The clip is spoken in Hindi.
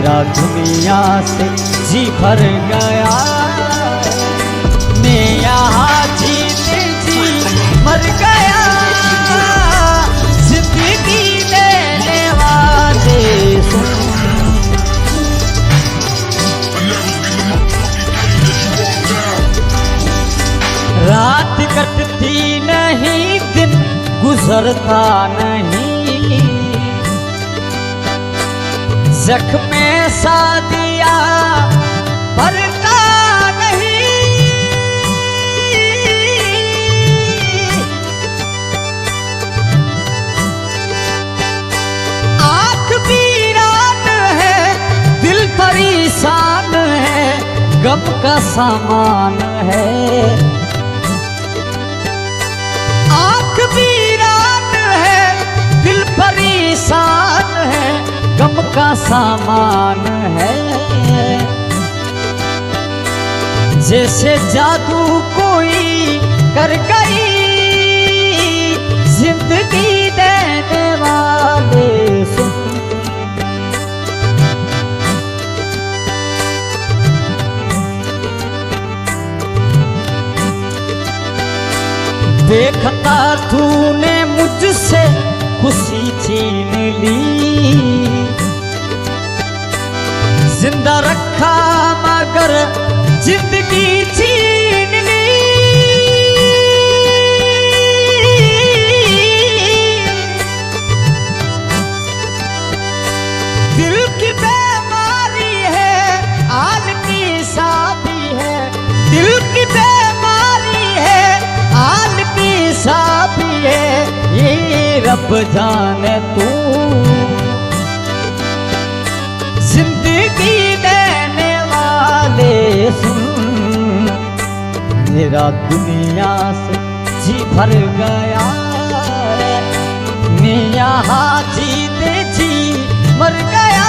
मेरा दुनिया से जी भर गया। मैं यहाँ जीते जी मर गया, जिंदगी देने वाले सुन। रात कटती नहीं, दिन गुजरता नहीं, जख्म सा दिया भरता नहीं। आँख वीरान है, दिल परेशान है, गम का सामान है। आँख वीरान है, दिल परेशान है, गम का सामान है। जैसे जादू कोई कर गई, जिंदगी देने वाले सुन। देखता तूने मुझसे खुशी छीन ली, जिंदा रखा मगर जिंदगी छीन ली। दिल की बीमारी है, आल की शादी है। दिल की बीमारी है, आल की शादी है, ये रब जाने तू। जिंदगी देने वाले सुन, मेरा दुनिया से जी भर गया। मैं यहाँ जीते जी मर गया।